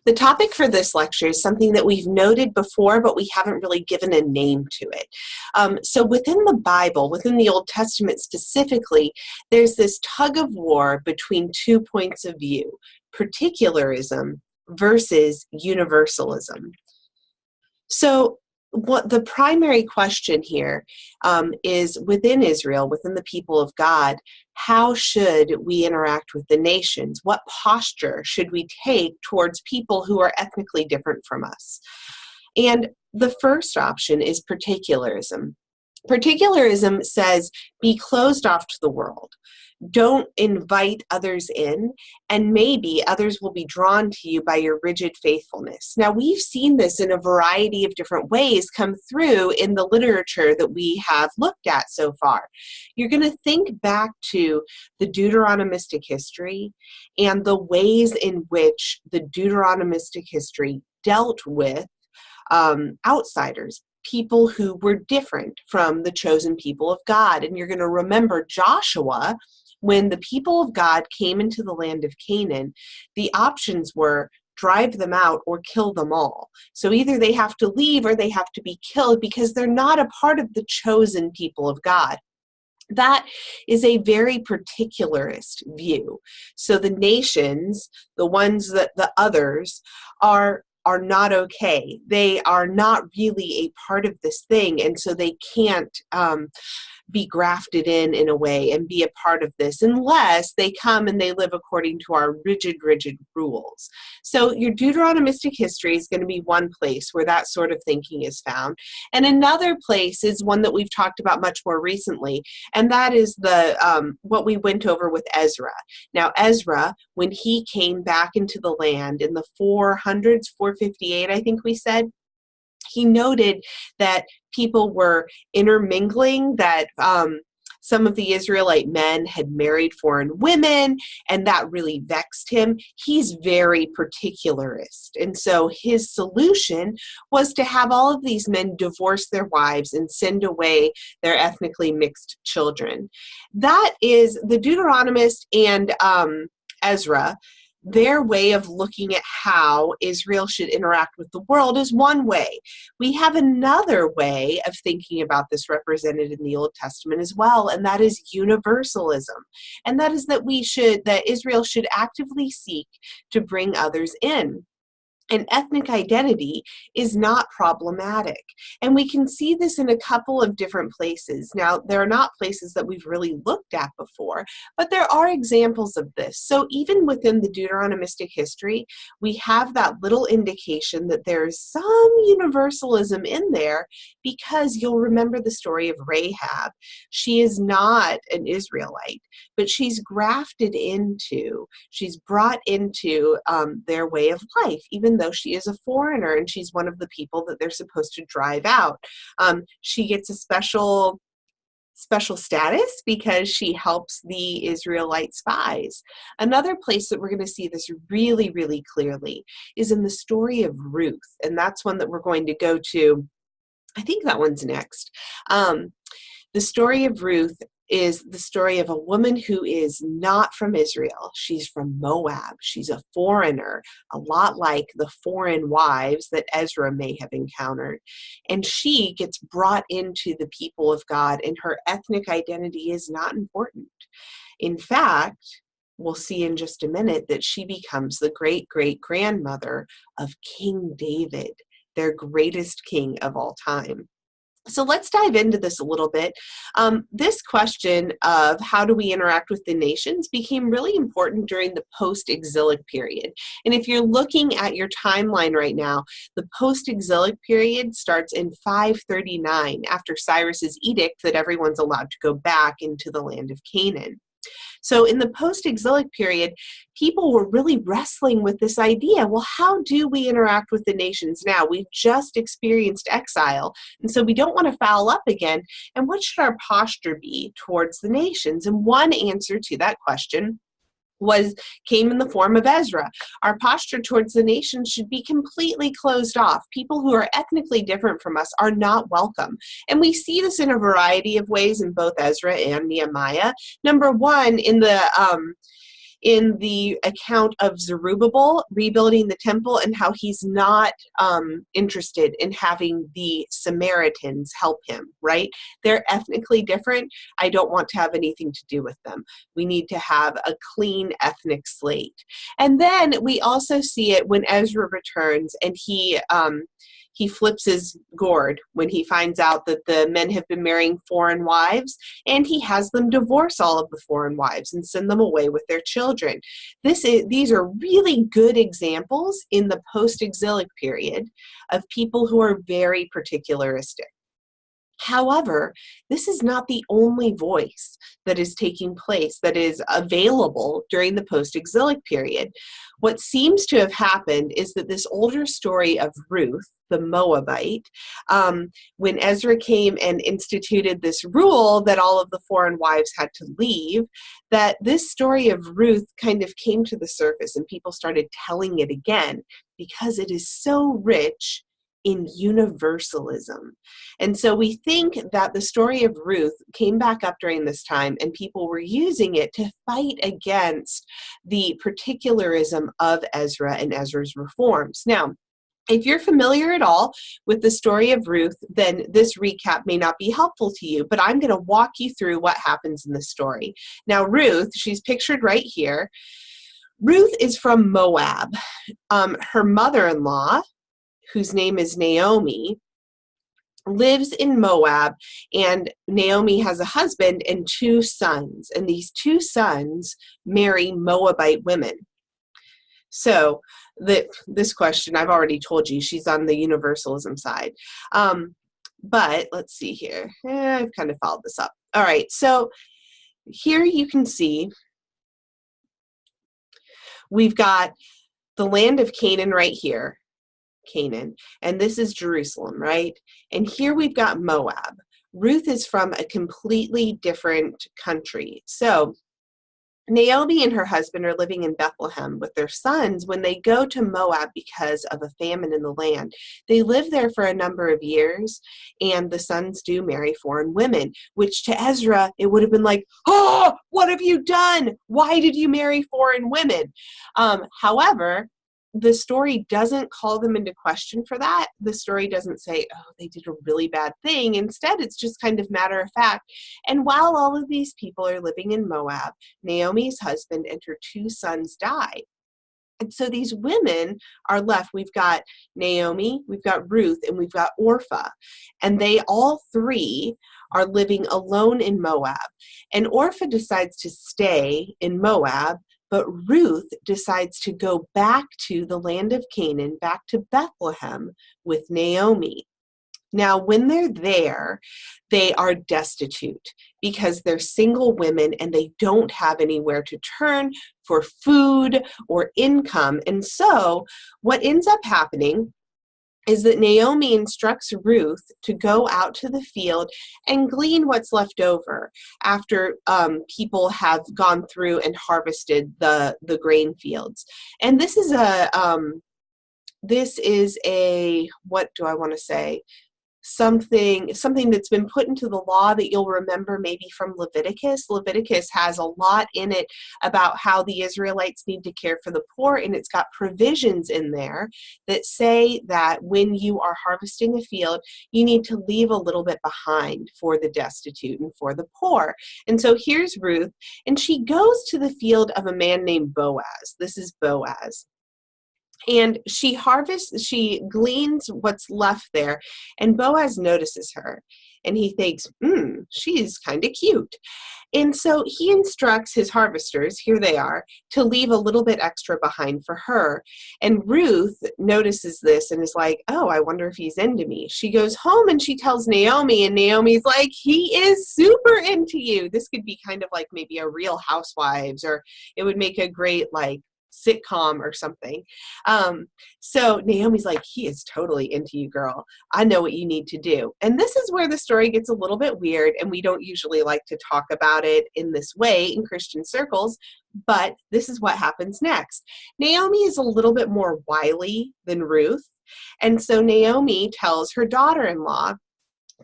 The topic for this lecture is something that we've noted before, but we haven't really given a name to it. So within the Bible, within the Old Testament specifically, there's this tug of war between 2 points of view: particularism versus universalism. So what the primary question here is, within Israel, within the people of God, how should we interact with the nations? What posture should we take towards people who are ethnically different from us? And the first option is particularism. Particularism says, be closed off to the world. Don't invite others in, and maybe others will be drawn to you by your rigid faithfulness. Now, we've seen this in a variety of different ways come through in the literature that we have looked at so far. You're going to think back to the Deuteronomistic history and the ways in which the Deuteronomistic history dealt with outsiders, people who were different from the chosen people of God. And you're going to remember Joshua, when the people of God came into the land of Canaan, the options were drive them out or kill them all. So either they have to leave or they have to be killed because they're not a part of the chosen people of God. That is a very particularist view. So the nations, the ones that the others are not okay. They are not really a part of this thing, and so they can't be grafted in a way and be a part of this unless they come and they live according to our rigid rules. So your Deuteronomistic history is going to be one place where that sort of thinking is found. And another place is one that we've talked about much more recently, and that is the what we went over with Ezra. Now, Ezra, when he came back into the land in the 400s, 458, I think we said, he noted that people were intermingling, that some of the Israelite men had married foreign women, and that really vexed him. He's very particularist. And so his solution was to have all of these men divorce their wives and send away their ethnically mixed children. That is the Deuteronomist and Ezra. Their way of looking at how Israel should interact with the world is one way. We have another way of thinking about this represented in the Old Testament as well, and that is universalism. And that is that Israel should actively seek to bring others in. And ethnic identity is not problematic. And we can see this in a couple of different places. Now, there are not places that we've really looked at before, but there are examples of this. So even within the Deuteronomistic history, we have that little indication that there is some universalism in there, because you'll remember the story of Rahab. She is not an Israelite, but she's grafted into, she's brought into their way of life, even though she is a foreigner and she's one of the people that they're supposed to drive out. She gets a special status because she helps the Israelite spies. Another place that we're going to see this really, really clearly is in the story of Ruth, and that's one that we're going to go to. I think that one's next. The story of Ruth is the story of a woman who is not from Israel. She's from Moab. She's a foreigner, a lot like the foreign wives that Ezra may have encountered. And she gets brought into the people of God, and her ethnic identity is not important. In fact, we'll see in just a minute that she becomes the great-great-grandmother of King David, their greatest king of all time. So let's dive into this a little bit. This question of how do we interact with the nations became really important during the post-exilic period. And if you're looking at your timeline right now, the post-exilic period starts in 539 after Cyrus's edict that everyone's allowed to go back into the land of Canaan. So in the post-exilic period, people were really wrestling with this idea. Well, how do we interact with the nations now? We've just experienced exile, and so we don't want to foul up again. And what should our posture be towards the nations? And one answer to that question came in the form of Ezra. Our posture towards the nation should be completely closed off. People who are ethnically different from us are not welcome. And we see this in a variety of ways in both Ezra and Nehemiah. Number one, in the in the account of Zerubbabel rebuilding the temple and how he's not interested in having the Samaritans help him, right? They're ethnically different. I don't want to have anything to do with them. We need to have a clean ethnic slate. And then we also see it when Ezra returns and he flips his gourd when he finds out that the men have been marrying foreign wives, and he has them divorce all of the foreign wives and send them away with their children. These are really good examples in the post-exilic period of people who are very particularistic. However, this is not the only voice that is taking place that is available during the post-exilic period. What seems to have happened is that this older story of Ruth, the Moabite, when Ezra came and instituted this rule that all of the foreign wives had to leave, that this story of Ruth kind of came to the surface and people started telling it again because it is so rich in universalism. And so we think that the story of Ruth came back up during this time and people were using it to fight against the particularism of Ezra and Ezra's reforms. Now, if you're familiar at all with the story of Ruth, then this recap may not be helpful to you, but I'm going to walk you through what happens in the story. Now, Ruth, she's pictured right here. Ruth is from Moab. Her mother-in-law, whose name is Naomi, lives in Moab, and Naomi has a husband and 2 sons, and these 2 sons marry Moabite women. So this question, I've already told you, she's on the Universalism side. But let's see here. I've kind of followed this up. All right, so here you can see we've got the land of Canaan right here. Canaan, and this is Jerusalem, right? And here we've got Moab. Ruth is from a completely different country. So Naomi and her husband are living in Bethlehem with their sons when they go to Moab because of a famine in the land. They live there for a number of years, and the sons do marry foreign women, which to Ezra, it would have been like, oh, what have you done? Why did you marry foreign women? However, the story doesn't call them into question for that. The story doesn't say, oh, they did a really bad thing. Instead, it's just kind of matter of fact. And while all of these people are living in Moab, Naomi's husband and her 2 sons die. And so these women are left. We've got Naomi, we've got Ruth, and we've got Orpah. And they all 3 are living alone in Moab. And Orpah decides to stay in Moab, but Ruth decides to go back to the land of Canaan, back to Bethlehem with Naomi. Now, when they're there, they are destitute because they're single women and they don't have anywhere to turn for food or income. And so what ends up happening is that Naomi instructs Ruth to go out to the field and glean what's left over after people have gone through and harvested the grain fields. And this is a what do I want to say? Something that's been put into the law that you'll remember maybe from Leviticus. Leviticus has a lot in it about how the Israelites need to care for the poor, and it's got provisions in there that say that when you are harvesting a field, you need to leave a little bit behind for the destitute and for the poor. And so here's Ruth, and she goes to the field of a man named Boaz. This is Boaz. And she gleans what's left there, and Boaz notices her, and he thinks, she's kind of cute. And so he instructs his harvesters, here they are, to leave a little bit extra behind for her. And Ruth notices this and is like, oh, I wonder if he's into me. She goes home and she tells Naomi, and Naomi's like, he is super into you. This could be kind of like maybe a Real Housewives, or it would make a great like sitcom or something. So Naomi's like, he is totally into you, girl. I know what you need to do. And this is where the story gets a little bit weird, and we don't usually like to talk about it in this way in Christian circles, but this is what happens next. Naomi is a little bit more wily than Ruth, and so Naomi tells her daughter-in-law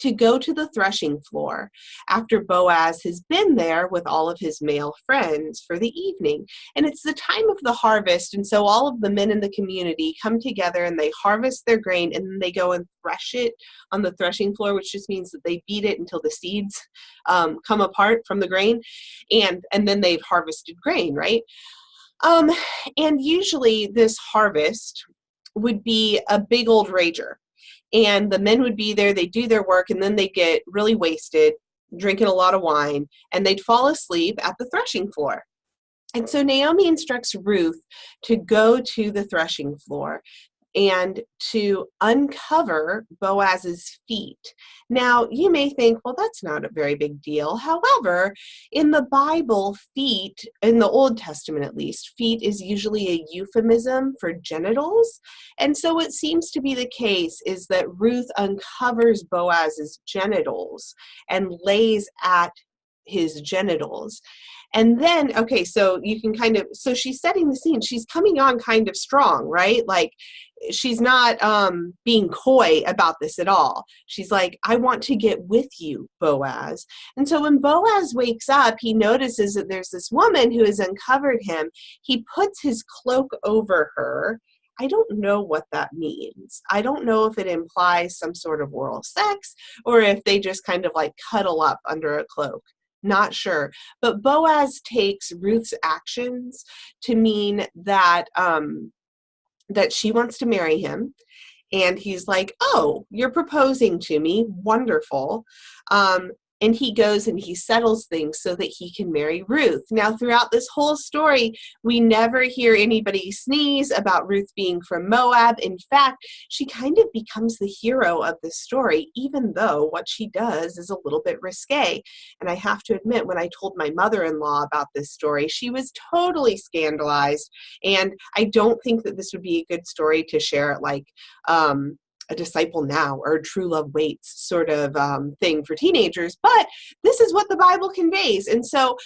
to go to the threshing floor after Boaz has been there with all of his male friends for the evening. And it's the time of the harvest, and so all of the men in the community come together and they harvest their grain, and then they go and thresh it on the threshing floor, which just means that they beat it until the seeds come apart from the grain, and then they've harvested grain, right? And usually this harvest would be a big old rager. And the men would be there, they'd do their work, and then they'd get really wasted, drinking a lot of wine, and they'd fall asleep at the threshing floor. And so Naomi instructs Ruth to go to the threshing floor and to uncover Boaz's feet. Now, you may think, well, that's not a very big deal. However, in the Bible, feet, in the Old Testament at least, feet is usually a euphemism for genitals. And so what seems to be the case is that Ruth uncovers Boaz's genitals and lays at his genitals. And then, okay, so you can so she's setting the scene. She's coming on kind of strong, right? Like, she's not being coy about this at all. She's like, I want to get with you, Boaz. And so when Boaz wakes up, he notices that there's this woman who has uncovered him. He puts his cloak over her. I don't know what that means. I don't know if it implies some sort of oral sex or if they just kind of like cuddle up under a cloak. Not sure. But Boaz takes Ruth's actions to mean that that she wants to marry him. And he's like, oh, you're proposing to me. Wonderful. And he goes and he settles things so that he can marry Ruth. Now, throughout this whole story, we never hear anybody sneeze about Ruth being from Moab. In fact, she kind of becomes the hero of the story, even though what she does is a little bit risque. And I have to admit, when I told my mother-in-law about this story, she was totally scandalized. And I don't think that this would be a good story to share at like, a disciple now or true love waits sort of thing for teenagers, but this is what the Bible conveys. And so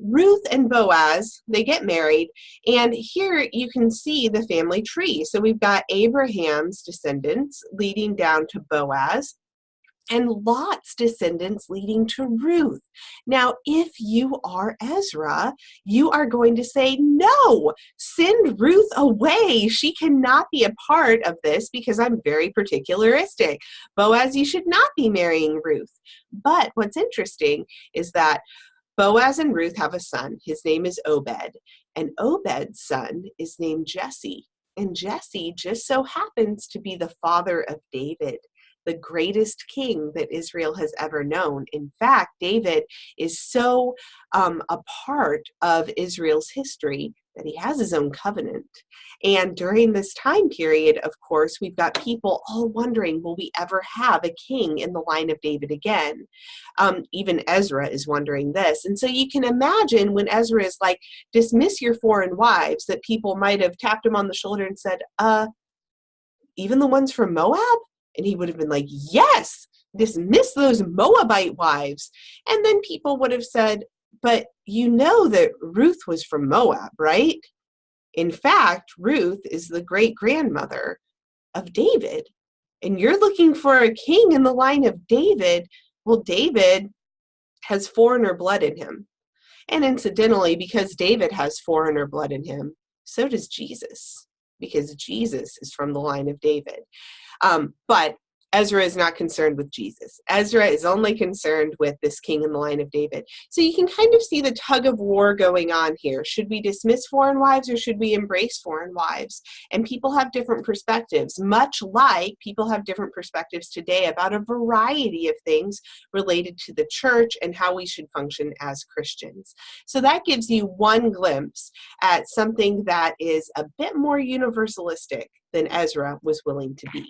Ruth and Boaz, they get married, and here you can see the family tree. So we've got Abraham's descendants leading down to Boaz, and Lot's descendants leading to Ruth. Now, if you are Ezra, you are going to say, no, send Ruth away. She cannot be a part of this because I'm very particularistic. Boaz, you should not be marrying Ruth. But what's interesting is that Boaz and Ruth have a son. His name is Obed, and Obed's son is named Jesse. And Jesse just so happens to be the father of David, the greatest king that Israel has ever known. In fact, David is so a part of Israel's history that he has his own covenant. And during this time period, of course, we've got people all wondering, will we ever have a king in the line of David again? Even Ezra is wondering this. And so you can imagine when Ezra is like, dismiss your foreign wives, that people might have tapped him on the shoulder and said, even the ones from Moab? And he would have been like, yes, dismiss those Moabite wives. And then people would have said, but you know that Ruth was from Moab, right? In fact, Ruth is the great-grandmother of David. And you're looking for a king in the line of David. Well, David has foreigner blood in him. And incidentally, because David has foreigner blood in him, so does Jesus, because Jesus is from the line of David. But Ezra is not concerned with Jesus. Ezra is only concerned with this king in the line of David. So you can kind of see the tug of war going on here. Should we dismiss foreign wives or should we embrace foreign wives? And people have different perspectives, much like people have different perspectives today about a variety of things related to the church and how we should function as Christians. So that gives you one glimpse at something that is a bit more universalistic than Ezra was willing to be.